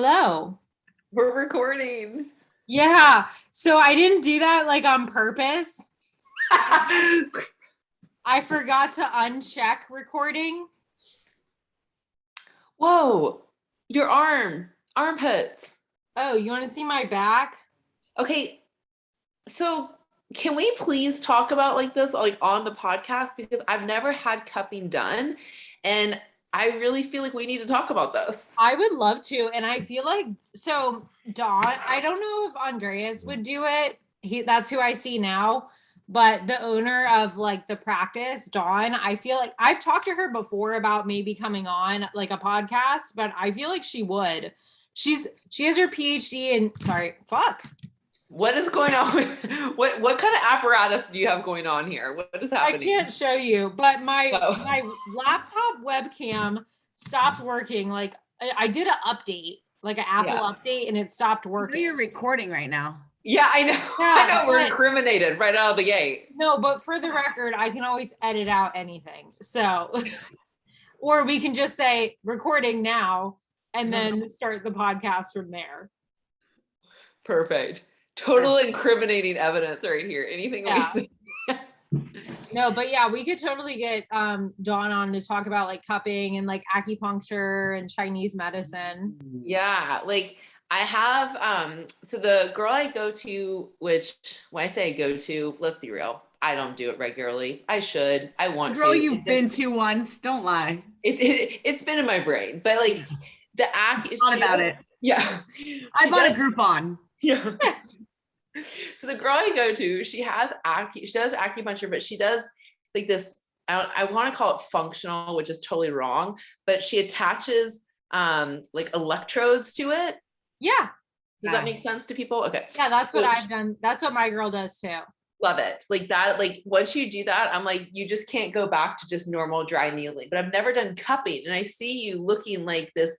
Hello. We're recording. Yeah. So I didn't do that like on purpose. I forgot to uncheck recording. Whoa, your armpits. Oh, you want to see my back? Okay, so can we please talk about like this like on the podcast, because I've never had cupping done and I really feel like we need to talk about this. I would love to. And I feel like, so Dawn, I don't know if Andreas would do it. That's who I see now. But the owner of like the practice, Dawn, I feel like I've talked to her before about maybe coming on like a podcast, but I feel like she would. She has her PhD in What is going on? What kind of apparatus do you have going on here? What is happening? I can't show you, but my laptop webcam stopped working. Like I did an update, like an Apple update, and it stopped working. You're recording right now. Yeah, I know. Yeah, I know we're incriminated right out of the gate. No, but for the record, I can always edit out anything. So, or we can just say recording now and then start the podcast from there. Perfect. Total incriminating evidence right here. Anything we say. No, but yeah, we could totally get Dawn on to talk about like cupping and like acupuncture and Chinese medicine. Yeah, like I have so the girl I go to, which when I say I go to, let's be real, I don't do it regularly. I should. I want to. Girl, you've been to once. Don't lie. It's been in my brain, but like the thought about it. Yeah, I bought a Groupon. Yeah. So the girl I go to, she does acupuncture, but she does like this, I want to call it functional, which is totally wrong, but she attaches like electrodes to it. Yeah. Does that make sense to people? Okay. Yeah, that's what I've done. That's what my girl does too. Love it. Like that, like once you do that, I'm like, you just can't go back to just normal dry needling. But I've never done cupping, and I see you looking like this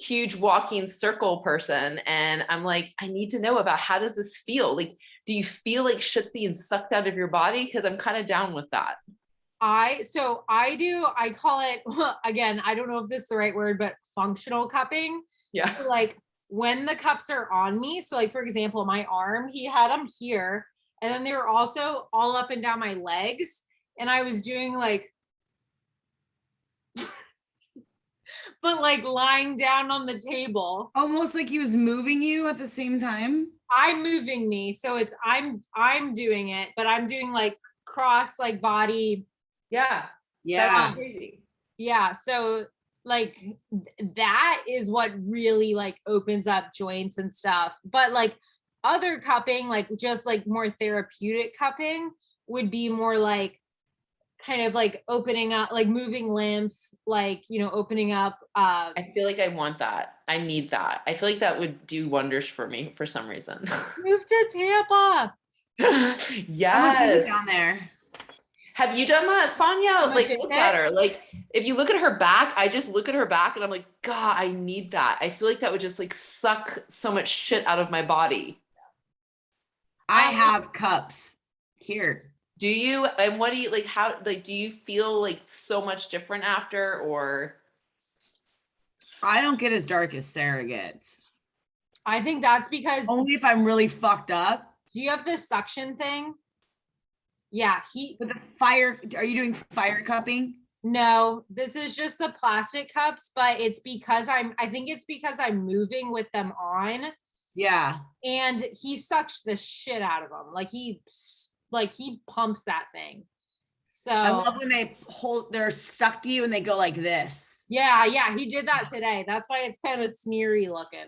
huge walking circle person, and I'm like, I need to know about, how does this feel? Like, do you feel like shit's being sucked out of your body? Because I'm kind of down with that. I call it, again, I don't know if this is the right word, but functional cupping. Yeah. So like when the cups are on me, so like for example, my arm, he had them here, and then they were also all up and down my legs, and I was doing like but like lying down on the table. Almost like he was moving you at the same time. I'm moving me. So it's, I'm doing it, but I'm doing like cross like body. Yeah. Yeah. Crazy. Yeah. So like that is what really like opens up joints and stuff. But like other cupping, like just like more therapeutic cupping would be more like kind of like opening up, like moving lymph, like, you know, opening up. I feel like I want that. I need that. I feel like that would do wonders for me for some reason. Move to Tampa. Yes. Down there. Have you done that, Sonia? Like, look at her. Like, if you look at her back, I just look at her back and I'm like, God, I need that. I feel like that would just like suck so much shit out of my body. I have cups here. Do you? And what do you like? How, like, do you feel like so much different after, or? I don't get as dark as Sarah gets. I think that's because only if I'm really fucked up. Do you have this suction thing? Yeah, with the fire. Are you doing fire cupping? No, this is just the plastic cups, but it's because I think it's because I'm moving with them on. Yeah. And he sucks the shit out of them. Like he pumps that thing. So I love when they're stuck to you and they go like this. Yeah, he did that today. That's why it's kind of smeary looking.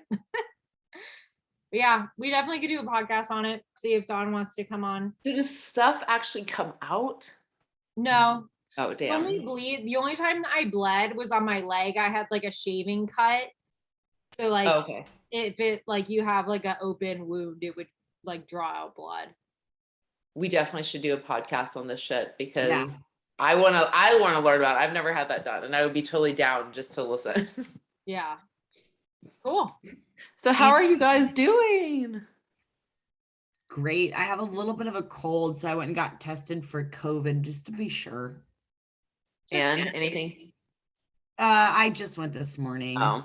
Yeah, we definitely could do a podcast on it. See if Dawn wants to come on. Did this stuff actually come out? No. Oh, damn. The only time I bled was on my leg. I had like a shaving cut. So like, okay. If it like you have like an open wound, it would like draw out blood. We definitely should do a podcast on this shit, because I want to learn about it. I've never had that done, and I would be totally down just to listen. Yeah. Cool. So how are you guys doing? Great. I have a little bit of a cold, so I went and got tested for COVID just to be sure. And anything? I just went this morning. Oh.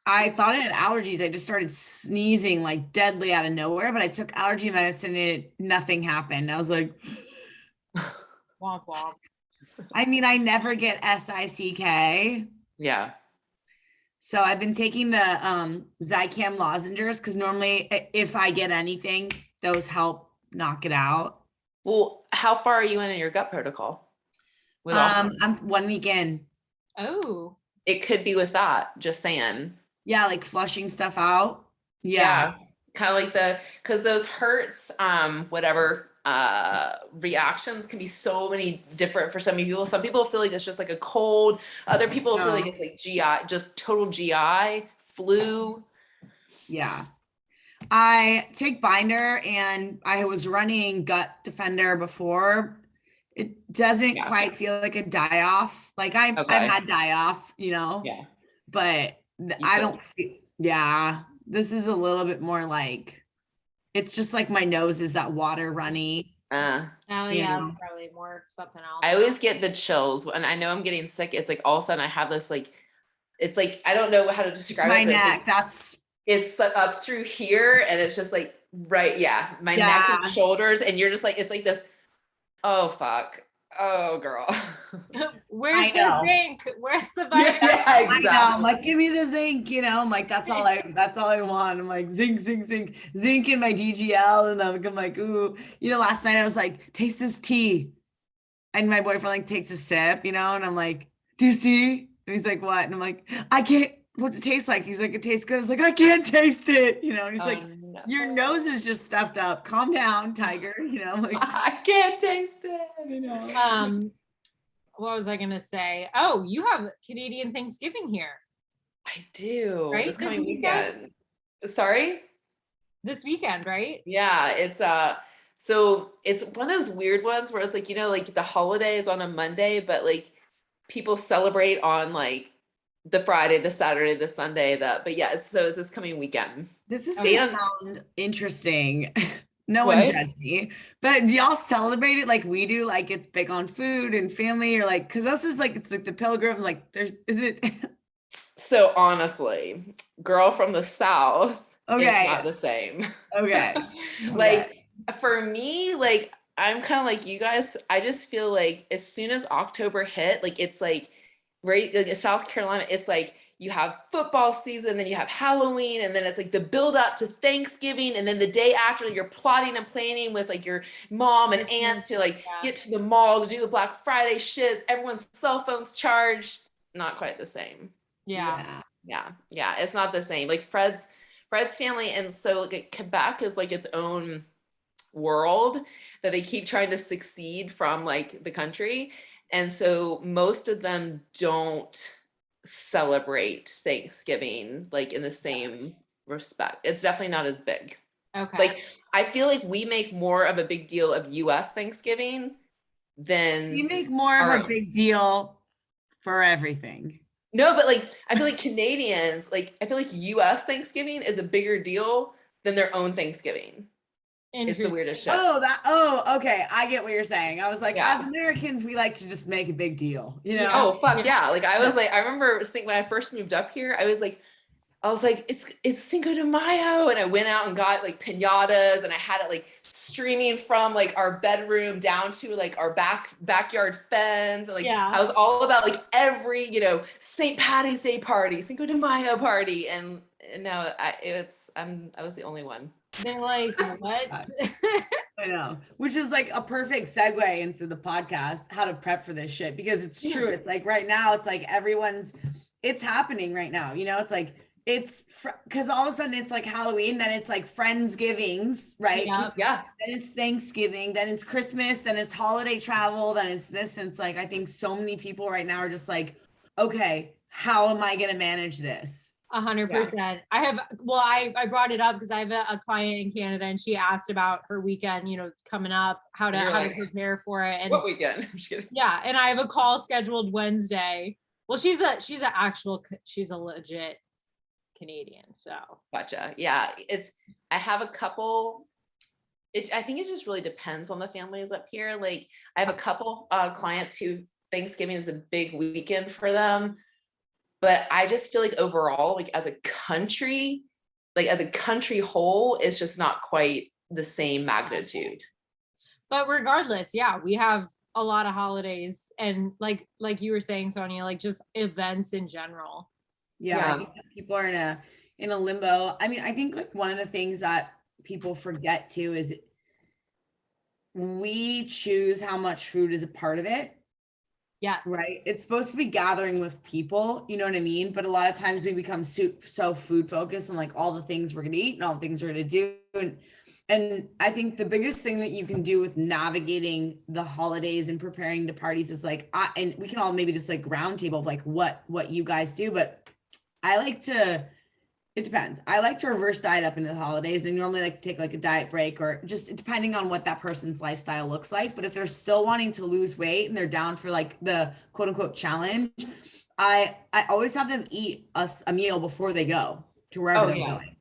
I thought I had allergies. I just started sneezing like deadly out of nowhere, but I took allergy medicine and nothing happened. I was like, Womp womp. I mean, I never get SICK. Yeah. So I've been taking the Zicam lozenges because normally if I get anything, those help knock it out. Well, how far are you in your gut protocol? With also, I'm 1 week in. Oh, it could be with that, just saying. Yeah, like flushing stuff out. Yeah. Kind of like because those hurts, whatever, reactions can be so many different for some people. Some people feel like it's just like a cold. Other people feel like No. it's like GI, just total GI, flu. Yeah. I take binder and I was running gut defender before. It doesn't Yeah. quite feel like a die off. Like I've Okay. had die off, Yeah. but You I feel- don't feel, yeah, this is a little bit more like, it's just like my nose is that water runny. Uh, oh You yeah, know. it's probably more something else. I always get the chills when I know I'm getting sick. It's like all of a sudden I have this like, it's like, I don't know how to It's describe my it. But neck. That's it's like up through here and it's just like, right. Yeah. My neck and yeah. shoulders. And you're just like, it's like this. Oh, fuck. Oh, girl. Where's I the know. zinc? Where's the Yeah, vitamin? I know. I'm exactly. like, give me the zinc, I'm like, that's all I want. I'm like, zinc, zinc, zinc, zinc in my DGL. And I'm like, ooh, last night I was like, taste this tea. And my boyfriend like takes a sip, and I'm like, do you see? And he's like, what? And I'm like, I can't, what's it taste like? He's like, it tastes good. I was like, I can't taste it, and he's Oh, like, no. your nose is just stuffed up. Calm down, tiger. I'm like, I can't taste it. What was I gonna say? Oh, you have Canadian Thanksgiving here, I do. right? This This coming weekend? weekend. Sorry? This weekend, right? Yeah, so it's one of those weird ones where it's like, like the holiday is on a Monday, but like people celebrate on like the Friday, the Saturday, the Sunday, but yeah, it's this coming weekend. this is Okay. gonna sound interesting. No one What? judge me, but do y'all celebrate it like we do? Like it's big on food and family, or like, because us is like, it's like the pilgrims, like is it? So honestly, girl from the South, it's not Okay. the same. Okay. Like for me, like I'm kind of like you guys. I just feel like as soon as October hit, like it's like right like South Carolina, it's like you have football season, then you have Halloween, and then it's like the build up to Thanksgiving, and then the day after you're plotting and planning with like your mom and aunts to like Yeah. get to the mall to do the Black Friday shit. Everyone's cell phones charged. Not quite the same. Yeah. Yeah, it's not the same. Like Fred's family, and so like Quebec is like its own world that they keep trying to succeed from like the country. And so most of them don't celebrate Thanksgiving like in the same respect. It's definitely not as big. Okay. Like I feel like we make more of a big deal of US Thanksgiving than You make more our of a own. big deal for everything. No, but like I feel like Canadians, like I feel like US Thanksgiving is a bigger deal than their own Thanksgiving. It's the Interesting. weirdest shit. Okay. I get what you're saying. I was like, Yeah. as Americans, we like to just make a big deal, Yeah. Oh fuck yeah. Like I was like, I remember thinking when I first moved up here, I was like, it's Cinco de Mayo. And I went out and got like piñatas and I had it like streaming from like our bedroom down to like our backyard fence. And like Yeah. I was all about like every, St. Patty's Day party, Cinco de Mayo party. And now I was the only one. They're like, what? I know, which is like a perfect segue into the podcast, how to prep for this shit, because it's true. It's like right now, it's like it's happening right now. It's like, because all of a sudden it's like Halloween, then it's like Friendsgivings, right? Yeah. Then it's Thanksgiving, then it's Christmas, then it's holiday travel, then it's this. And it's like, I think so many people right now are just like, okay, how am I going to manage this? 100%. I brought it up because I have a client in Canada and she asked about her weekend, coming up, how to prepare for it. And what weekend? I'm just kidding. Yeah. And I have a call scheduled Wednesday. Well, she's a legit Canadian. So Gotcha. Yeah. I have a couple. I think it just really depends on the families up here. Like I have a couple clients who Thanksgiving is a big weekend for them. But I just feel like overall, like as a country whole, it's just not quite the same magnitude. But regardless, yeah, we have a lot of holidays and like you were saying, Sonia, like just events in general. Yeah, I think that people are in a limbo. I mean, I think like one of the things that people forget too is we choose how much food is a part of it. Yes. Right. It's supposed to be gathering with people, you know what I mean? But a lot of times we become so food focused on like all the things we're going to eat and all the things we're going to do. And I think the biggest thing that you can do with navigating the holidays and preparing to parties is like, and we can all maybe just like round table of like what you guys do. But I like to, it depends. I like to reverse diet up into the holidays. I normally like to take like a diet break or just depending on what that person's lifestyle looks like. But if they're still wanting to lose weight and they're down for like the quote unquote challenge, I always have them eat a meal before they go to wherever they're going.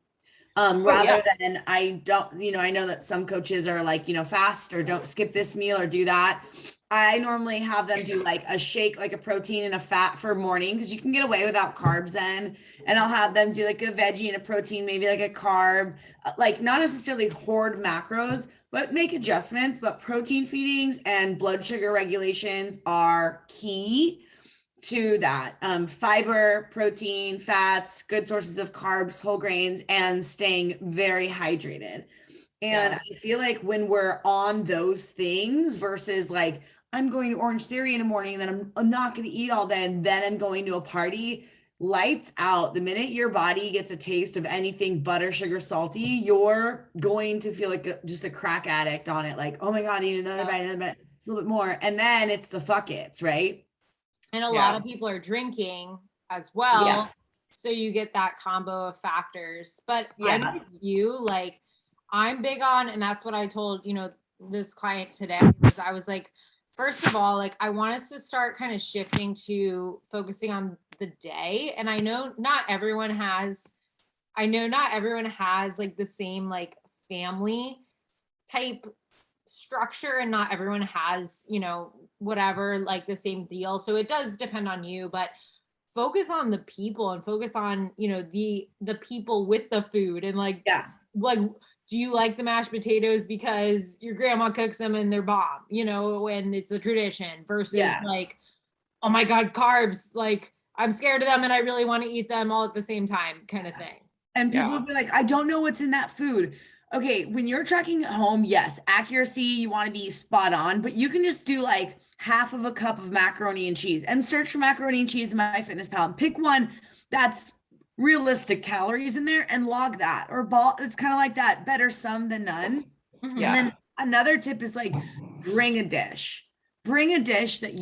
Rather than I don't, I know that some coaches are like, fast or don't skip this meal or do that. I normally have them do like a shake, like a protein and a fat for morning because you can get away without carbs then. And I'll have them do like a veggie and a protein, maybe like a carb, like not necessarily hoard macros, but make adjustments. But protein feedings and blood sugar regulations are key to that. Fiber, protein, fats, good sources of carbs, whole grains, and staying very hydrated. And I feel like when we're on those things versus like, I'm going to Orange Theory in the morning and then I'm not going to eat all day and then I'm going to a party, lights out. The minute your body gets a taste of anything butter, sugar, salty, you're going to feel like just a crack addict on it. Like, oh my God, I need another bite, it's a little bit more. And then it's the fuck it's, right? And a lot of people are drinking as well. Yes. So you get that combo of factors. But I'm with you, like I'm big on, and that's what I told, this client today, was I was like, first of all, like I want us to start kind of shifting to focusing on the day. And I know not everyone has like the same like family type structure and not everyone has, whatever, like the same deal. So it does depend on you, but focus on the people and focus on, the people with the food and like, do you like the mashed potatoes because your grandma cooks them and they're bomb, and it's a tradition versus like, oh my God, carbs, like I'm scared of them and I really want to eat them all at the same time kind of thing. And people will be like, I don't know what's in that food. Okay, when you're tracking at home, yes, accuracy, you want to be spot on, but you can just do like half of a cup of macaroni and cheese and search for macaroni and cheese in MyFitnessPal and pick one that's realistic calories in there and log that or ball. It's kind of like that, better some than none. And then another tip is like bring a dish that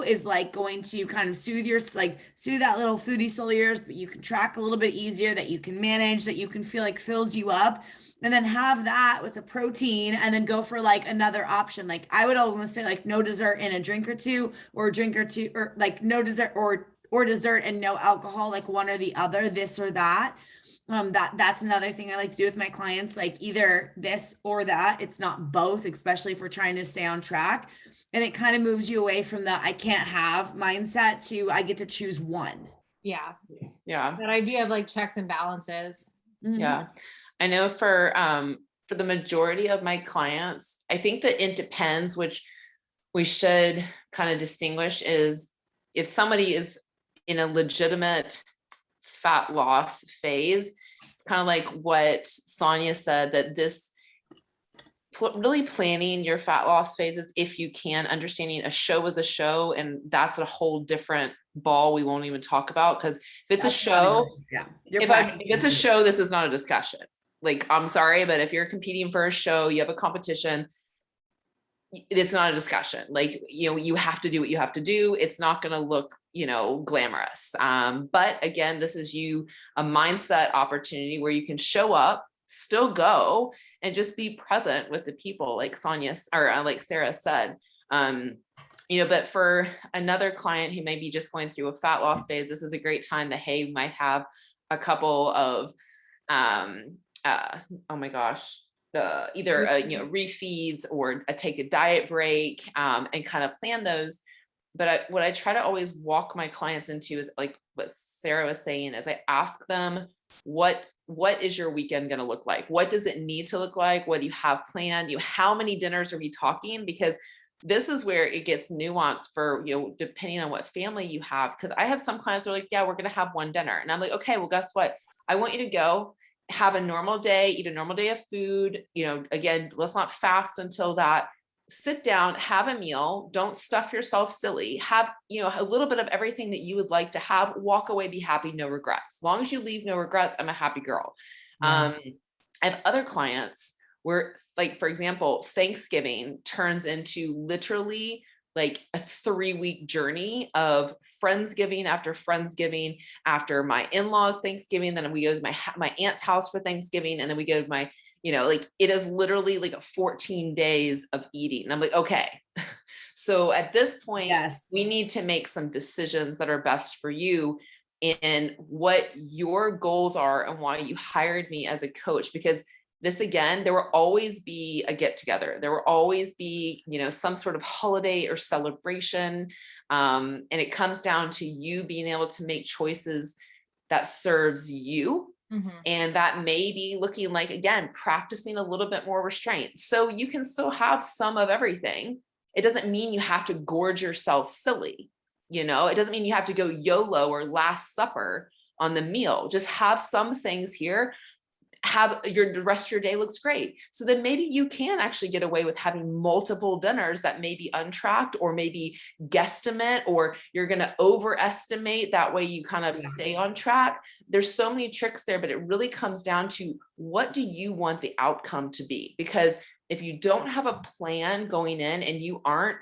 is like going to kind of soothe that little foodie soul of yours, but you can track a little bit easier, that you can manage, that you can feel like fills you up. And then have that with a protein and then go for like another option. Like I would almost say like no dessert and a drink or two, or like no dessert or dessert and no alcohol, like one or the other, this or that. That's another thing I like to do with my clients, like either this or that. It's not both, especially if we're trying to stay on track. And it kind of moves you away from the I can't have mindset to I get to choose one. Yeah. That idea of like checks and balances. Yeah. I know for the majority of my clients, I think that it depends, which we should kind of distinguish, is if somebody is in a legitimate fat loss phase, it's kind of like what Sonia said, that this really planning your fat loss phases, if you can, understanding a show is a show, and that's a whole different ball we won't even talk about, because if it's a show, if it's a show, this is not a discussion. Like, I'm sorry, but if you're competing for a show, you have a competition, it's not a discussion. Like, you have to do what you have to do. It's not going to look, glamorous. But again, this is a mindset opportunity where you can show up, still go, and just be present with the people, like Sonia or like Sarah said. But for another client who may be just going through a fat loss phase, this is a great time that, hey, we might have a couple of oh my gosh, either refeeds or take a diet break, and kind of plan those. what I try to always walk my clients into is like what Sarah was saying, is I ask them, what is your weekend going to look like? What does it need to look like? What do you have planned? How many dinners are we talking? Because this is where it gets nuanced for, depending on what family you have. Cause I have some clients that are like, yeah, we're going to have one dinner. And I'm like, okay, well, guess what? I want you to go have a normal day, eat a normal day of food. Again, let's not fast until that. Sit down, have a meal, don't stuff yourself silly, have, a little bit of everything that you would like to have, walk away, be happy, no regrets. As long as you leave no regrets, I'm a happy girl. Yeah. I have other clients where, like, for example, Thanksgiving turns into literally like a 3-week journey of Friendsgiving after Friendsgiving, after my in-laws Thanksgiving, then we go to my aunt's house for Thanksgiving, and then we go to my, like it is literally like 14 days of eating. And I'm like, okay. So at this point, Yes. we need to make some decisions that are best for you and what your goals are and why you hired me as a coach. Because this, again, there will always be a get together. There will always be, some sort of holiday or celebration. And it comes down to you being able to make choices that serves you. Mm-hmm. And that may be looking like, again, practicing a little bit more restraint. So you can still have some of everything. It doesn't mean you have to gorge yourself silly. It doesn't mean you have to go YOLO or Last Supper on the meal. Just have some things here. The rest of your day looks great. So then maybe you can actually get away with having multiple dinners that may be untracked, or maybe guesstimate, or you're going to overestimate. That way you kind of stay on track. There's so many tricks there, but it really comes down to, what do you want the outcome to be? Because if you don't have a plan going in and you aren't,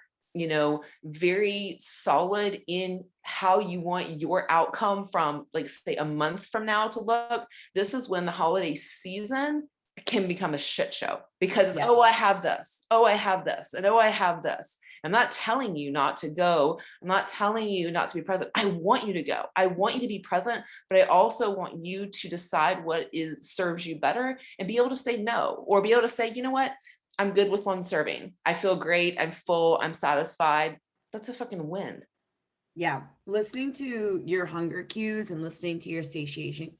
very solid in how you want your outcome from, like, say, a month from now to look, this is when the holiday season can become a shit show, because oh, I have this, oh, I have this, and oh, I have this. I'm not telling you not to go. I'm not telling you not to be present. I want you to go. I want you to be present, but I also want you to decide what serves you better, and be able to say no, or be able to say, you know what? I'm good with one serving. I feel great. I'm full. I'm satisfied. That's a fucking win. Yeah. Listening to your hunger cues and listening to your satiation,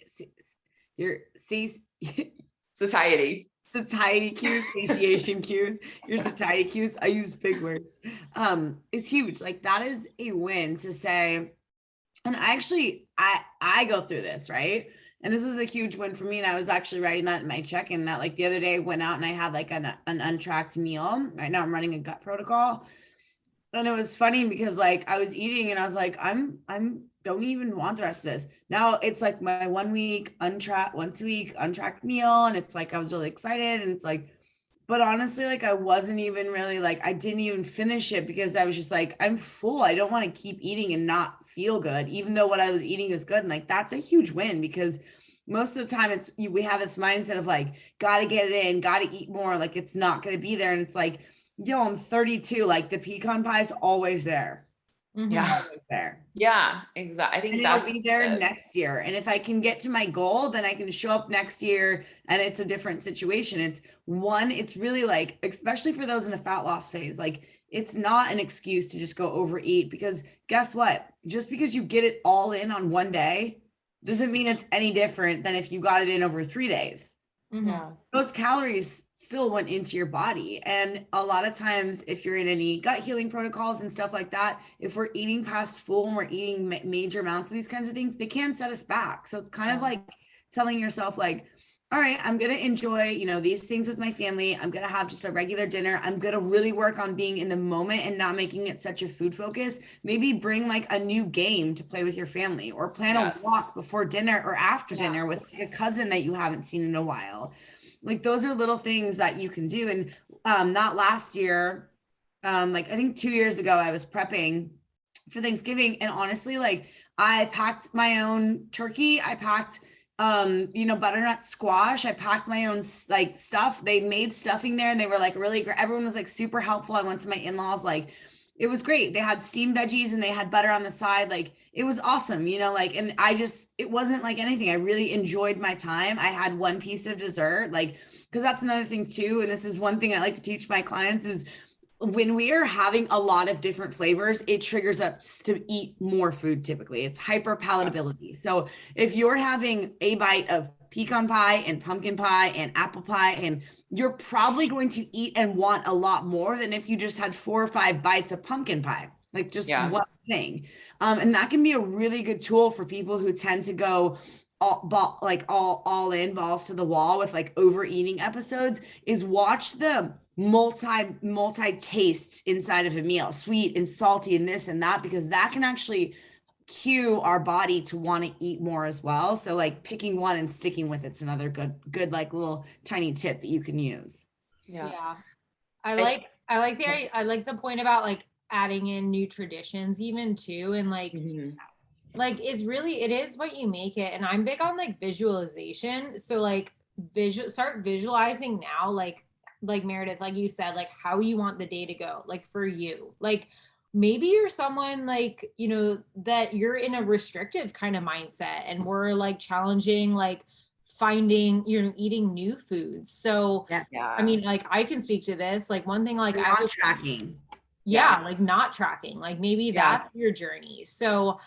Satiety cues, satiation cues, your satiety cues. I use big words. Is huge. Like, that is a win to say. And I go through this, right? And this was a huge win for me. And I was actually writing that in my check-in, that like the other day I went out and I had like an untracked meal. Right now I'm running a gut protocol. And it was funny because like I was eating and I was like, I'm don't even want the rest of this. Now it's like my once a week untracked meal. And it's like, I was really excited. And it's like, but honestly, like I wasn't even really like, I didn't even finish it because I was just like, I'm full. I don't want to keep eating and not feel good, even though what I was eating is good. And like, that's a huge win, because most of the time we have this mindset of like, got to get it in, got to eat more. Like, it's not going to be there. And it's like, yo, I'm 32. Like, the pecan pie is always there. Yeah. Always there. Yeah, exactly. I think it'll be there next year. And if I can get to my goal, then I can show up next year and it's a different situation. It's really like, especially for those in a fat loss phase, like, it's not an excuse to just go overeat, because guess what? Just because you get it all in on one day doesn't mean it's any different than if you got it in over 3 days. Yeah. Those calories still went into your body. And a lot of times, if you're in any gut healing protocols and stuff like that, if we're eating past full and we're eating major amounts of these kinds of things, they can set us back. So it's kind of like telling yourself like, all right, I'm going to enjoy, these things with my family. I'm going to have just a regular dinner. I'm going to really work on being in the moment and not making it such a food focus. Maybe bring like a new game to play with your family, or plan a walk before dinner or after dinner with a cousin that you haven't seen in a while. Like, those are little things that you can do. And not last year, like I think 2 years ago, I was prepping for Thanksgiving, and honestly, like, I packed my own turkey. I packed butternut squash. I packed my own like stuff. They made stuffing there, and they were like really great. Everyone was like super helpful. I went to my in-laws, like, it was great. They had steamed veggies and they had butter on the side. Like, it was awesome, like, and it wasn't like anything. I really enjoyed my time. I had one piece of dessert, like, because that's another thing too. And this is one thing I like to teach my clients is, when we are having a lot of different flavors, it triggers us to eat more food typically. It's hyper palatability. So if you're having a bite of pecan pie and pumpkin pie and apple pie, and you're probably going to eat and want a lot more than if you just had 4 or 5 bites of pumpkin pie, like just Yeah. one thing. And that can be a really good tool for people who tend to go all in, balls to the wall with like overeating episodes, is watch the multi tastes inside of a meal, sweet and salty and this and that, because that can actually cue our body to want to eat more as well. So like picking one and sticking with it's another good like little tiny tip that you can use. Yeah. Yeah. I like the point about like adding in new traditions even too. And like it's really, it is what you make it. And I'm big on like visualization. So like start visualizing now, like Meredith, like you said, like how you want the day to go, like for you. Like maybe you're someone like, you know, that you're in a restrictive kind of mindset and we're like challenging, like finding, you know, eating new foods. So Yeah. I mean, like I can speak to this. Like one thing, like I Not was tracking. yeah, like not tracking, like maybe Yeah. that's your journey. So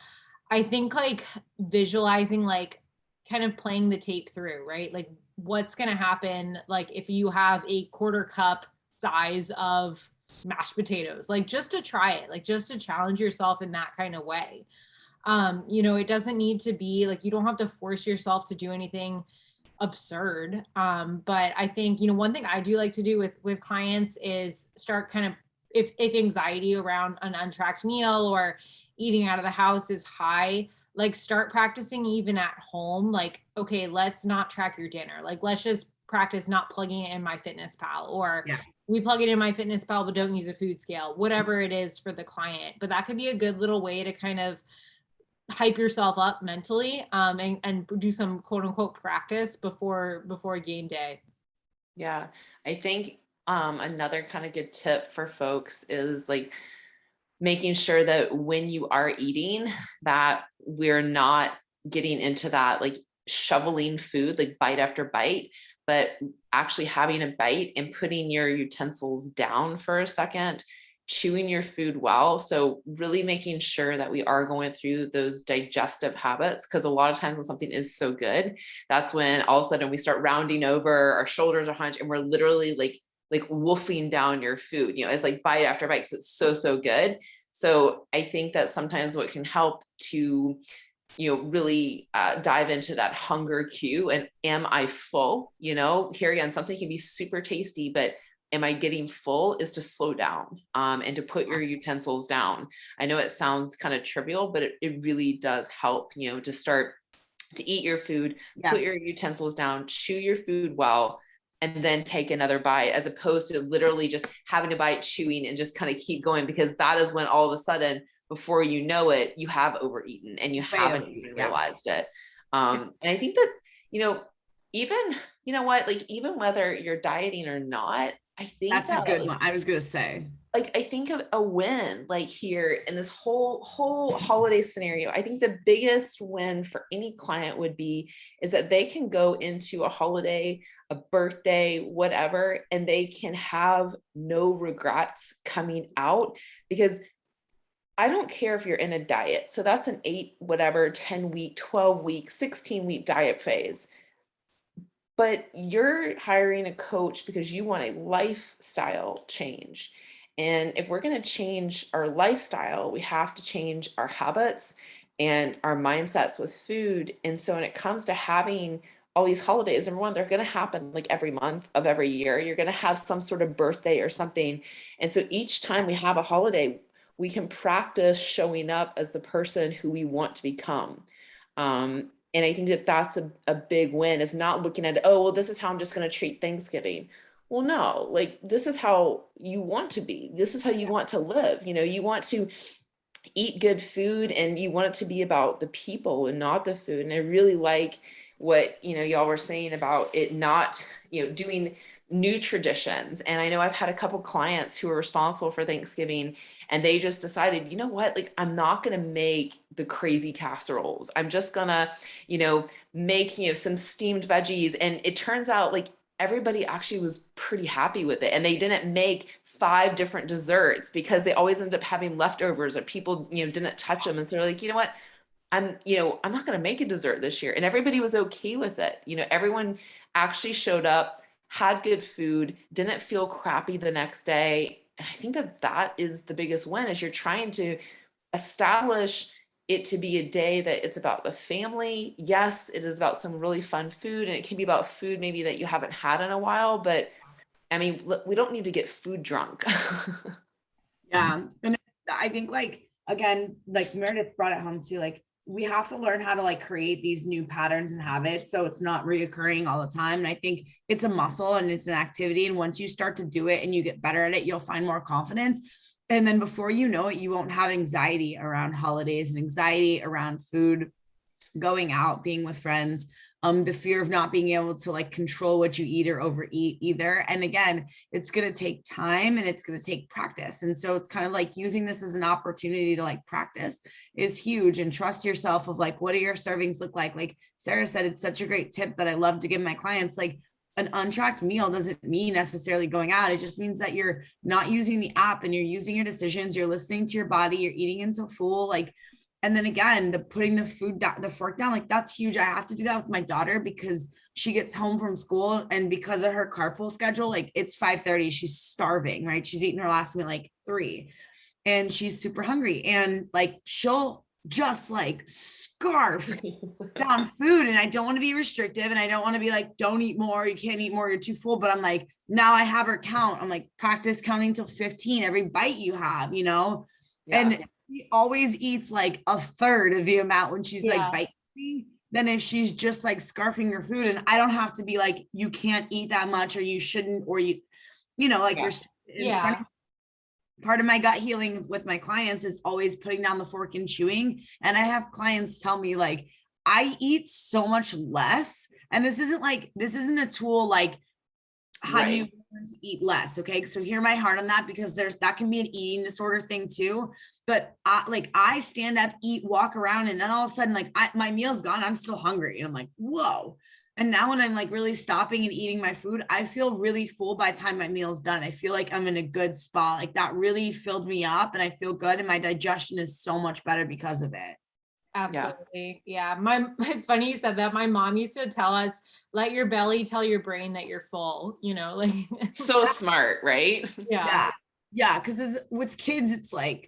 I think like visualizing, like kind of playing the tape through, right? Like what's going to happen, like if you have a quarter cup size of mashed potatoes, like just to try it, like just to challenge yourself in that kind of way. You know, it doesn't need to be like, you don't have to force yourself to do anything absurd. But I think, you know, one thing I do like to do with clients is start kind of, if anxiety around an untracked meal or eating out of the house is high, like start practicing even at home. Like, okay, let's not track your dinner. Like, let's just practice not plugging it in my fitness pal, or we plug it in my fitness pal, but don't use a food scale, whatever it is for the client. But that could be a good little way to kind of hype yourself up mentally, and do some quote unquote practice before game day. Yeah. I think another kind of good tip for folks is like making sure that when you are eating, that we're not getting into that like shoveling food, like bite after bite, but actually having a bite and putting your utensils down for a second, chewing your food well. So really making sure that we are going through those digestive habits, because a lot of times when something is so good, that's when all of a sudden we start rounding over, our shoulders are hunched, and we're literally like wolfing down your food, you know, it's like bite after bite because it's so good. So I think that sometimes what can help to, you know, really dive into that hunger cue, and am I full? You know, here again, something can be super tasty, but am I getting full, is to slow down and to put your utensils down. I know it sounds kind of trivial, but it really does help, you know, to start to eat your food, put your utensils down, chew your food well, and then take another bite, as opposed to literally just having a bite, chewing, and just kind of keep going, because that is when all of a sudden, before you know it, you have overeaten and you haven't even realized it. And I think that, you know, even, you know what, like even whether you're dieting or not, I think that's a good one. I was gonna say, like, I think of a win, like here in this whole holiday scenario, I think the biggest win for any client would be is that they can go into a holiday, a birthday, whatever, and they can have no regrets coming out, because I don't care if you're in a diet. So that's an 8, whatever, 10-week, 12-week, 16-week diet phase. But you're hiring a coach because you want a lifestyle change. And if we're going to change our lifestyle, we have to change our habits and our mindsets with food. And so when it comes to having all these holidays, number one, they're going to happen like every month of every year. You're going to have some sort of birthday or something. And so each time we have a holiday, we can practice showing up as the person who we want to become. And I think that that's a big win, is not looking at, oh, well, this is how I'm just going to treat Thanksgiving. Well, no, like this is how you want to be. This is how you want to live. You know, you want to eat good food, and you want it to be about the people and not the food. And I really like what, you know, y'all were saying about it not, you know, doing new traditions. And I know I've had a couple clients who are responsible for Thanksgiving, and they just decided, you know what, like I'm not going to make the crazy casseroles. I'm just gonna, you know, make, you know, some steamed veggies. And it turns out like everybody actually was pretty happy with it, and they didn't make 5 different desserts because they always end up having leftovers or people, didn't touch them. And so they're like, you know what? I'm not going to make a dessert this year. And everybody was okay with it. Everyone actually showed up, had good food, didn't feel crappy the next day. And I think that is the biggest win, is you're trying to establish it to be a day that it's about the family. Yes, it is about some really fun food, and it can be about food maybe that you haven't had in a while, but I mean, we don't need to get food drunk. Yeah. And I think again, Meredith brought it home too, we have to learn how to create these new patterns and habits so it's not reoccurring all the time. And I think it's a muscle and it's an activity. And once you start to do it and you get better at it, you'll find more confidence. And then before you know it, you won't have anxiety around holidays and anxiety around food, going out, being with friends, the fear of not being able to control what you eat or overeat either. And again, it's going to take time and it's going to take practice. And so it's kind of using this as an opportunity to practice is huge, and trust yourself of what do your servings look like? Like Sarah said, it's such a great tip that I love to give my clients. An untracked meal doesn't mean necessarily going out. It just means that you're not using the app and you're using your decisions. You're listening to your body. You're eating into full, and then again, putting the fork down, that's huge. I have to do that with my daughter because she gets home from school, and because of her carpool schedule, it's 5:30, she's starving, right? She's eating her last meal 3, and she's super hungry, and she'll just scarf down food. And I don't want to be restrictive, and I don't want to be don't eat more, you can't eat more, you're too full. But I'm now I have her count. I'm practice counting till 15 every bite you have, Yeah. And she always eats a third of the amount when she's biting me than if she's just scarfing her food. And I don't have to be you can't eat that much, or you shouldn't, or it's funny. Part of my gut healing with my clients is always putting down the fork and chewing. And I have clients tell me I eat so much less. And this isn't a tool how do you learn to eat less? Okay. So hear my heart on that, because that can be an eating disorder thing too. But I stand up, eat, walk around, and then all of a sudden, my meal's gone. I'm still hungry. And I'm whoa. And now when I'm really stopping and eating my food, I feel really full by the time my meal's done. I feel I'm in a good spot. That really filled me up, and I feel good. And my digestion is so much better because of it. Absolutely. Yeah. It's funny you said that. My mom used to tell us, let your belly tell your brain that you're full, So smart, right? Yeah. Yeah. Cause with kids, it's you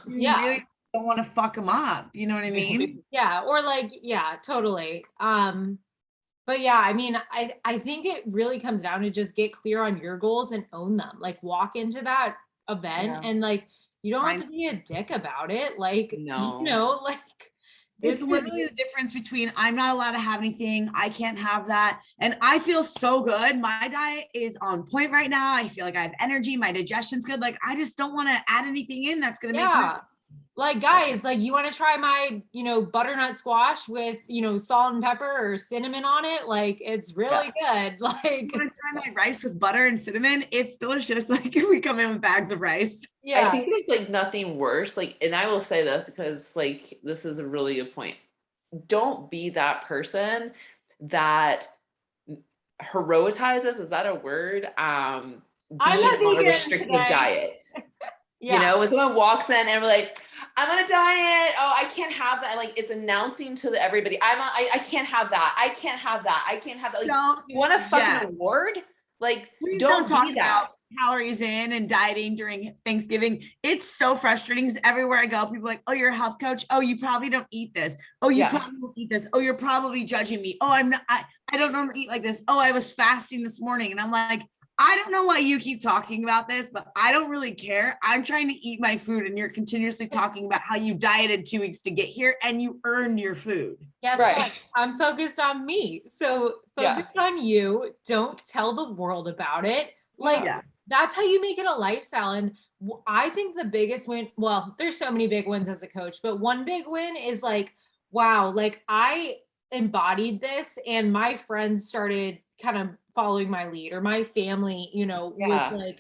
really don't want to fuck them up. You know what I mean? Yeah. Or yeah, totally. But yeah, I mean, I think it really comes down to just get clear on your goals and own them. Walk into that event and you don't have to be a dick about it. No. It's literally the difference between I'm not allowed to have anything, I can't have that, and I feel so good. My diet is on point right now. I feel I have energy. My digestion's good. I just don't want to add anything in that's going to make me. Guys, you want to try my, butternut squash with, salt and pepper or cinnamon on it? It's really good. You want to try my rice with butter and cinnamon? It's delicious. We come in with bags of rice. Yeah. I think there's nothing worse. And I will say this because this is a really good point. Don't be that person that heroicizes, is that a word? I'm on a restrictive diet. Yeah. When someone walks in and we're I'm on a diet. Oh, I can't have that. It's announcing to everybody, I can't have that. I can't have that. I can't have that. You want a fucking award? Please don't talk about calories in and dieting during Thanksgiving. It's so frustrating because everywhere I go, people are oh, you're a health coach. Oh, you probably don't eat this. Oh, you probably don't eat this. Oh, you're probably judging me. Oh, I'm not, I don't normally eat like this. Oh, I was fasting this morning. And I'm I don't know why you keep talking about this, but I don't really care. I'm trying to eat my food, and you're continuously talking about how you dieted 2 weeks to get here and you earned your food. Yes, right. I'm focused on me. So focus on you. Don't tell the world about it. That's how you make it a lifestyle. And I think the biggest win, well, there's so many big wins as a coach, but one big win is wow, I embodied this and my friends started kind of following my lead, or my family, with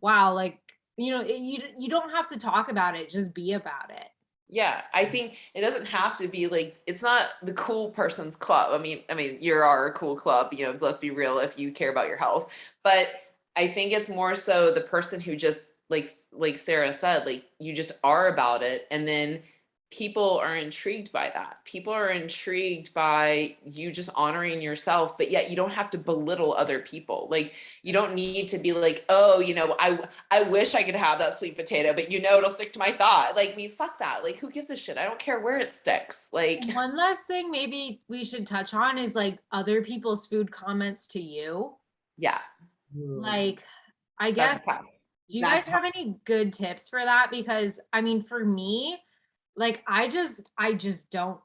wow, you don't have to talk about it, just be about it. Yeah, I think it doesn't have to be it's not the cool person's club. I mean, you are a cool club, let's be real if you care about your health, but I think it's more so the person who just like Sarah said, like you just are about it. And then people are intrigued by that. People are intrigued by you just honoring yourself, but yet you don't have to belittle other people. Like you don't need to be like, oh, you know, I wish I could have that sweet potato, but you know, it'll stick to my thought. Like me, fuck that. Like who gives a shit? I don't care where it sticks. Like One last thing maybe we should touch on is like other people's food comments to you. yeah. Like, I That's guess, tough. do you That's guys have any good tips for that? Because I mean, for me, like I just don't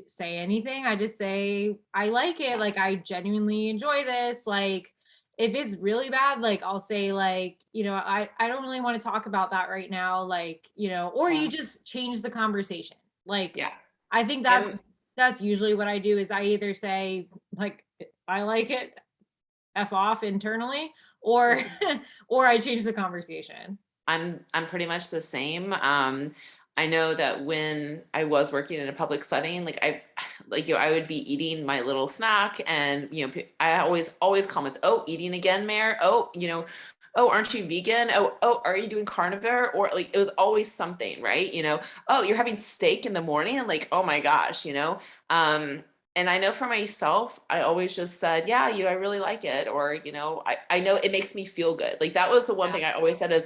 say anything. I just say I like it. Like I genuinely enjoy this. Like if it's really bad, like I'll say like, you know, I don't really want to talk about that right now. Like, you know, or you just change the conversation. Like Yeah. I think that's usually what I do is I either say like I like it, F off internally, or or I change the conversation. I'm pretty much the same. I know that when I was working in a public setting, like I would be eating my little snack, and you know, I always comments, oh, eating again, Mayor. Oh, you know, oh, aren't you vegan? Oh, are you doing carnivore? Or like it was always something, right? You know, oh, you're having steak in the morning, and like, oh my gosh, you know. And I know for myself, I always just said, yeah, you know, I really like it, or you know, I know it makes me feel good. Like that was the one thing I always said is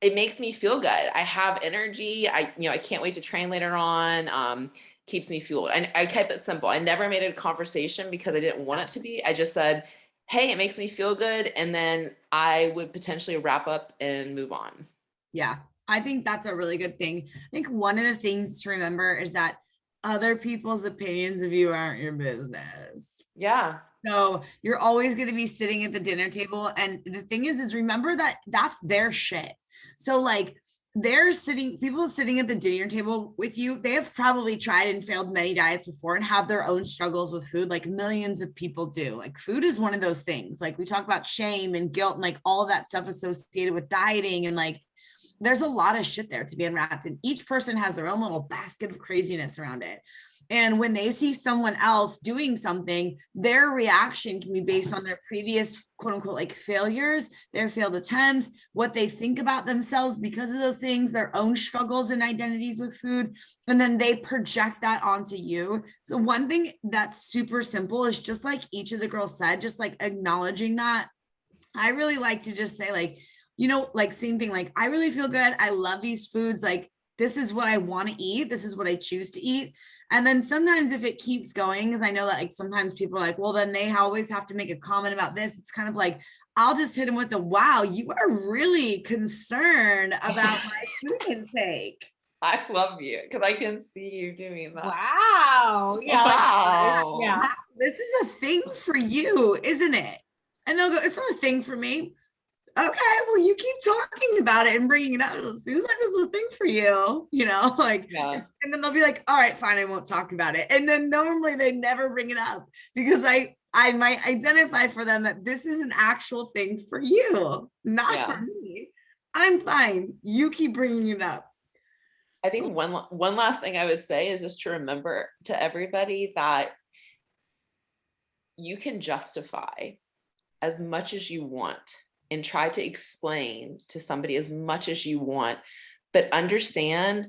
it makes me feel good. I have energy. I can't wait to train later on. Keeps me fueled. I kept it simple. I never made it a conversation because I didn't want it to be. I just said, hey, it makes me feel good. And then I would potentially wrap up and move on. Yeah, I think that's a really good thing. I think one of the things to remember is that other people's opinions of you aren't your business. Yeah. So you're always going to be sitting at the dinner table. And the thing is remember that that's their shit. So like people sitting at the dinner table with you, they have probably tried and failed many diets before and have their own struggles with food, like millions of people do. Like food is one of those things. Like we talk about shame and guilt and like all of that stuff associated with dieting, and like there's a lot of shit there to be unwrapped, and each person has their own little basket of craziness around it. And when they see someone else doing something, their reaction can be based on their previous quote unquote like failures, their failed attempts, what they think about themselves because of those things, their own struggles and identities with food. And then they project that onto you. So one thing that's super simple is just like each of the girls said, just like acknowledging that. I really like to just say like, you know, like same thing, like I really feel good. I love these foods. Like this is what I want to eat. This is what I choose to eat. And then sometimes if it keeps going, because I know that like sometimes people are like, well, then they always have to make a comment about this. It's kind of like, I'll just hit them with the, wow, you are really concerned about my food intake. I love you because I can see you doing that. Wow. Yeah. Wow. Yeah. Wow, this is a thing for you, isn't it? And they'll go, it's not a thing for me. Okay, well, you keep talking about it and bringing it up. It seems like it's a thing for you, you know, like, Yeah. and then they'll be like, all right, fine, I won't talk about it. And then normally they never bring it up because I might identify for them that this is an actual thing for you, not for me. I'm fine. You keep bringing it up. I think one last thing I would say is just to remember to everybody that you can justify as much as you want and try to explain to somebody as much as you want, but understand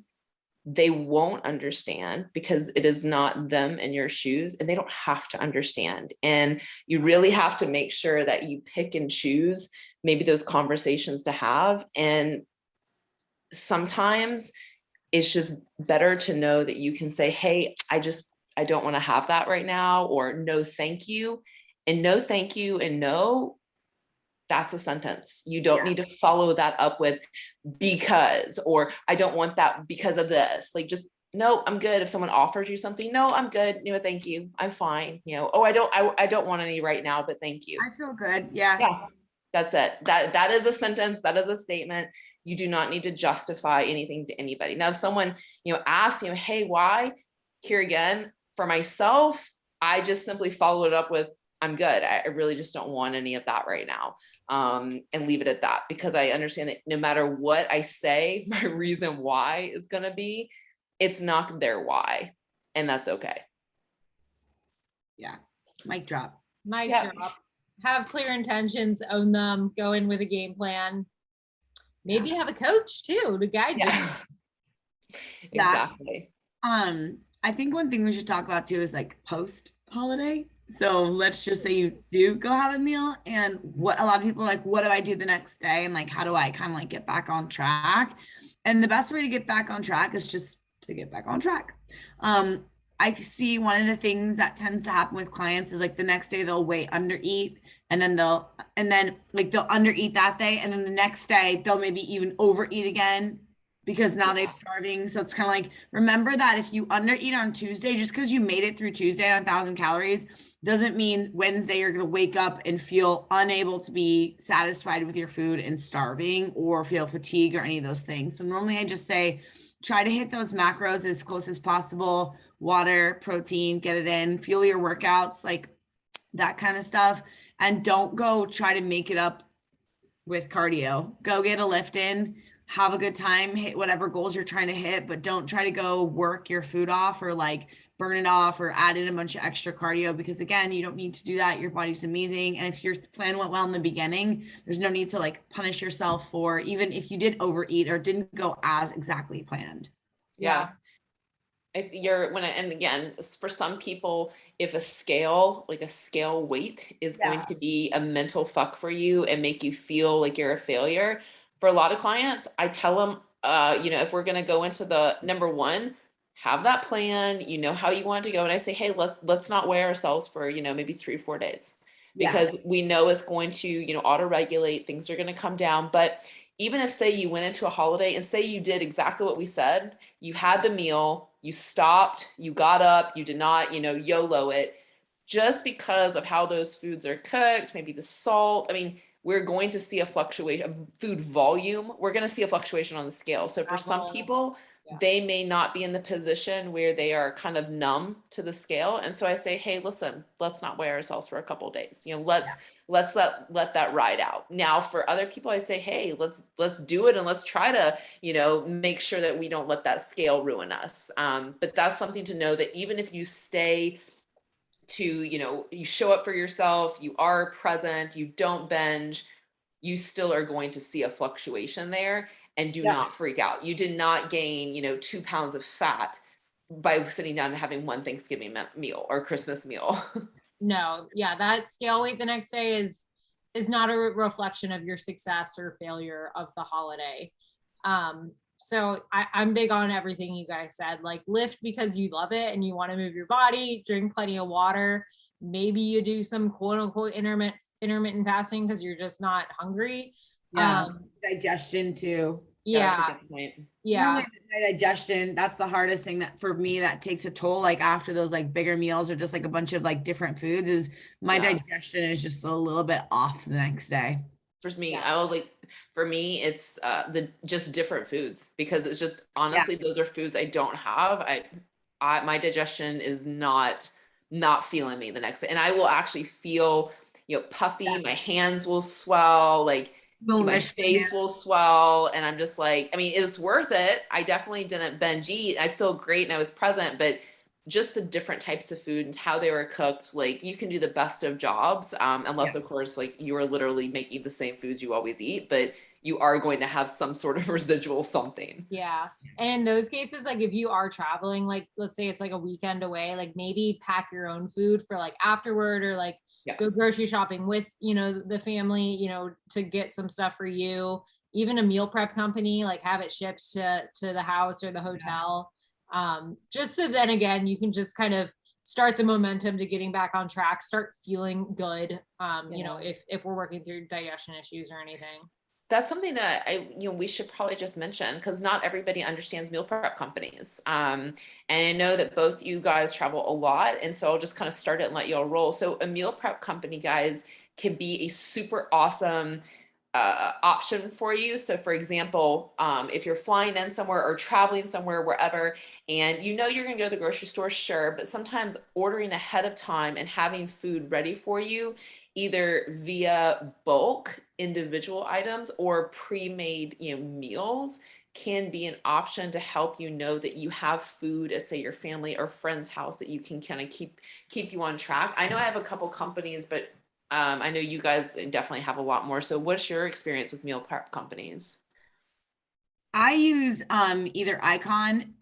they won't understand because it is not them in your shoes, and they don't have to understand. And you really have to make sure that you pick and choose maybe those conversations to have. And sometimes it's just better to know that you can say, hey, I don't want to have that right now, or no, thank you. And no, thank you. And no, that's a sentence. You don't need to follow that up with because, or I don't want that because of this. Like, just, no, I'm good. If someone offers you something, no, I'm good. You know, thank you. I'm fine. You know, oh, I don't want any right now, but thank you. I feel good. Yeah. Yeah. That's it. That is a sentence. That is a statement. You do not need to justify anything to anybody. Now, if someone, you know, asks, you know, hey, why? Here again, for myself, I just simply follow it up with, I'm good. I really just don't want any of that right now. And leave it at that, because I understand that no matter what I say, my reason why is going to be, it's not their why. And that's okay. Yeah. Mic drop. Mic Yeah. drop. have clear intentions, own them, go in with a game plan. Maybe have a coach too to guide you. Yeah. Exactly. I think one thing we should talk about too is like post holiday. So let's just say you do go have a meal, and what a lot of people are like, what do I do the next day? And like, how do I kind of like get back on track? And the best way to get back on track is just to get back on track. I see one of the things that tends to happen with clients is like the next day they'll under eat, and then they'll under eat that day, and then the next day they'll maybe even overeat again because now they're starving. So it's kind of like, remember that if you under eat on Tuesday, just because you made it through Tuesday on 1,000 calories doesn't mean Wednesday you're going to wake up and feel unable to be satisfied with your food and starving or feel fatigue or any of those things. So normally I just say, try to hit those macros as close as possible. Water, protein, get it in, fuel your workouts, like that kind of stuff. And don't go try to make it up with cardio. Go get a lift in, have a good time, hit whatever goals you're trying to hit, but don't try to go work your food off or like burn it off or add in a bunch of extra cardio, because again, you don't need to do that. Your body's amazing. And if your plan went well in the beginning, there's no need to like punish yourself for even if you did overeat or didn't go as exactly planned. Yeah. If you're and again, for some people, if a scale weight is going to be a mental fuck for you and make you feel like you're a failure, for a lot of clients, I tell them, if we're going to go into the number one, have that plan, how you want it to go. And I say, hey, let's not weigh ourselves for, maybe 3-4 days, because we know it's going to, auto-regulate, things are going to come down. But even if, say, you went into a holiday and say you did exactly what we said, you had the meal, you stopped, you got up, you did not, YOLO it, just because of how those foods are cooked, maybe the salt. I mean, we're going to see a fluctuation of food volume. We're going to see a fluctuation on the scale. So for some people, they may not be in the position where they are kind of numb to the scale. And so I say, hey, listen, let's not weigh ourselves for a couple of days. Let's let that ride out. Now, for other people, I say, hey, let's do it. And let's try to, make sure that we don't let that scale ruin us. But that's something to know, that even if you stay to, you show up for yourself, you are present, you don't binge, you still are going to see a fluctuation there. And do not freak out. You did not gain, 2 pounds of fat by sitting down and having one Thanksgiving meal or Christmas meal. No, that scale weight the next day is not a reflection of your success or failure of the holiday. So I'm big on everything you guys said, like lift because you love it and you want to move your body, drink plenty of water. Maybe you do some quote unquote intermittent fasting because you're just not hungry. Digestion too. Yeah. That's a good point. Yeah. Normally my digestion, that's the hardest thing that for me that takes a toll, like after those like bigger meals or just like a bunch of like different foods, is my digestion is just a little bit off the next day. For me, I was like, for me, it's the just different foods, because it's just honestly, those are foods I don't have. My digestion is not feeling me the next day. And I will actually feel, puffy, my hands will swell, like my face will swell. And I'm just like, I mean, it's worth it. I definitely didn't binge eat. I feel great and I was present, but just the different types of food and how they were cooked, like you can do the best of jobs, unless of course, like you are literally making the same foods you always eat, but you are going to have some sort of residual something. Yeah. And in those cases, like if you are traveling, like let's say it's like a weekend away, like maybe pack your own food for like afterward, or like go grocery shopping with, the family, to get some stuff for you. Even a meal prep company, like have it shipped to the house or the hotel. Just so then again, you can just kind of start the momentum to getting back on track, start feeling good. If we're working through digestion issues or anything. That's something that we should probably just mention, because not everybody understands meal prep companies. And I know that both you guys travel a lot. And so I'll just kind of start it and let y'all roll. So a meal prep company, guys, can be a super awesome option for you. So for example, if you're flying in somewhere or traveling somewhere, wherever, and you're going to go to the grocery store, sure, but sometimes ordering ahead of time and having food ready for you, either via bulk individual items or pre-made meals, can be an option to help that you have food at, say, your family or friend's house that you can kind of keep you on track. I know I have a couple companies, but I know you guys definitely have a lot more. So what's your experience with meal prep companies? I use either Icon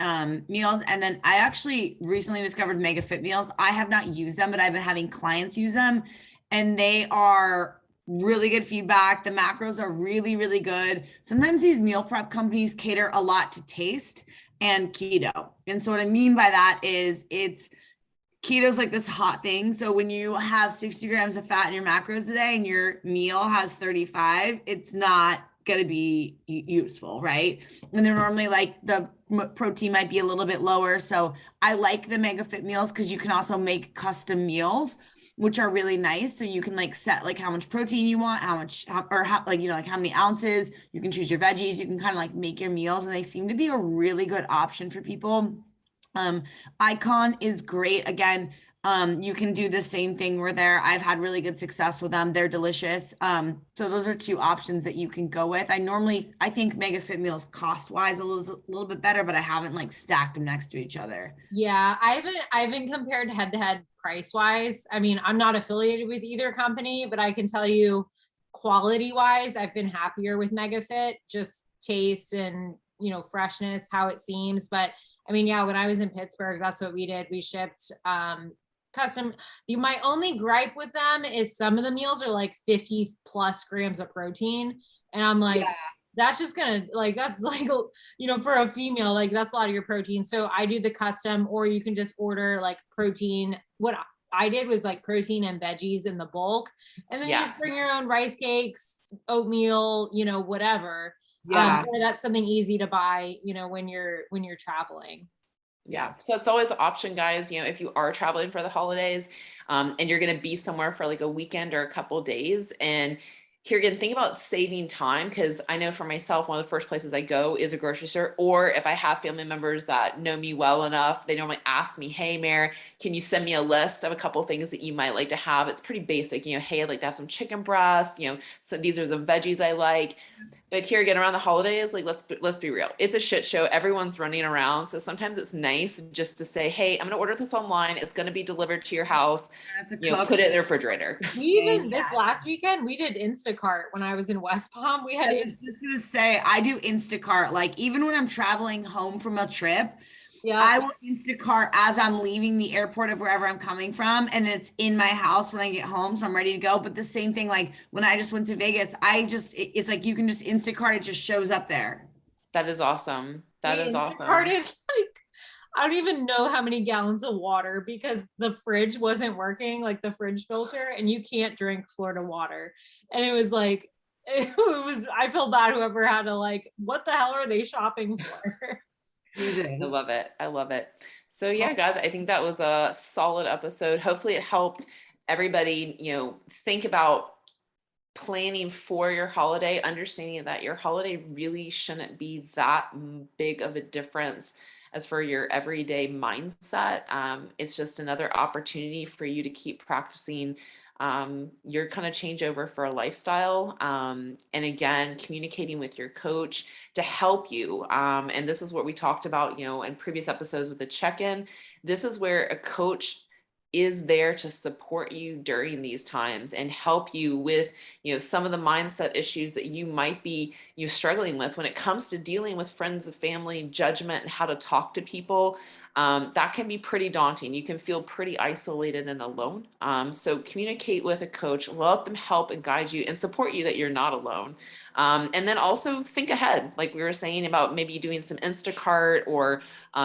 meals, and then I actually recently discovered Mega Fit meals. I have not used them, but I've been having clients use them, and they are really good feedback. The macros are really, really good. Sometimes these meal prep companies cater a lot to taste and keto. And so what I mean by that is keto's like this hot thing. So when you have 60 grams of fat in your macros a day and your meal has 35, it's not going to be useful, right? And they're normally like the protein might be a little bit lower. So I like the Mega Fit meals because you can also make custom meals, which are really nice. So you can like set like how much protein you want, like, like how many ounces. You can choose your veggies. You can kind of like make your meals, and they seem to be a really good option for people. Icon is great. Again, you can do the same thing where I've had really good success with them. They're delicious. So those are two options that you can go with. I think Mega Fit meals cost wise a little bit better, but I haven't like stacked them next to each other. Yeah, I haven't compared head to head price wise. I mean, I'm not affiliated with either company, but I can tell you quality wise, I've been happier with MegaFit, just taste and, freshness, how it seems. But I mean, yeah, when I was in Pittsburgh, that's what we did. We shipped custom. My only gripe with them is some of the meals are like 50 plus grams of protein. And I'm like, that's just gonna that's like, for a female, like that's a lot of your protein. So I do the custom, or you can just order like protein. What I did was like protein and veggies in the bulk. And then you just bring your own rice cakes, oatmeal, whatever. Yeah. Or that's something easy to buy, when you're traveling. Yeah. So it's always an option, guys, if you are traveling for the holidays, and you're going to be somewhere for like a weekend or a couple days. And here again, think about saving time, because I know for myself, one of the first places I go is a grocery store, or if I have family members that know me well enough, they normally ask me, hey, Mare, can you send me a list of a couple things that you might like to have? It's pretty basic, hey, I'd like to have some chicken breasts, so these are the veggies I like. But here again, around the holidays, like let's be real, it's a shit show. Everyone's running around. So sometimes it's nice just to say, hey, I'm going to order this online. It's going to be delivered to your house. Put it in the refrigerator. We even this last weekend, we did Instacart when I was in West Palm. We had I was just gonna say, I do Instacart. Like even when I'm traveling home from a trip, I will Instacart as I'm leaving the airport of wherever I'm coming from, and it's in my house when I get home, so I'm ready to go. But the same thing, like when I just went to Vegas, it's like you can just Instacart, it just shows up there. That is awesome. That is awesome. Like, I don't even know how many gallons of water, because the fridge wasn't working, like the fridge filter, and you can't drink Florida water. And it was like, I feel bad whoever had to, like, what the hell are they shopping for? I love it. I love it. So yeah, guys, I think that was a solid episode. Hopefully it helped everybody, think about planning for your holiday, understanding that your holiday really shouldn't be that big of a difference as for your everyday mindset. It's just another opportunity for you to keep practicing your kind of changeover for a lifestyle. And again, communicating with your coach to help you. And this is what we talked about, in previous episodes with the check-in. This is where a coach is there to support you during these times and help you with, some of the mindset issues that you might be, struggling with when it comes to dealing with friends and family, judgment, and how to talk to people. That can be pretty daunting. You can feel pretty isolated and alone. So communicate with a coach, let them help and guide you and support you that you're not alone. And then also think ahead, like we were saying about maybe doing some Instacart or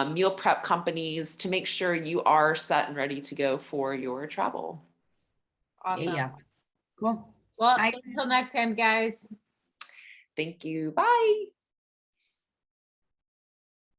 meal prep companies to make sure you are set and ready to go for your travel. Awesome. Yeah. Cool. Well, until next time, guys. Thank you. Bye.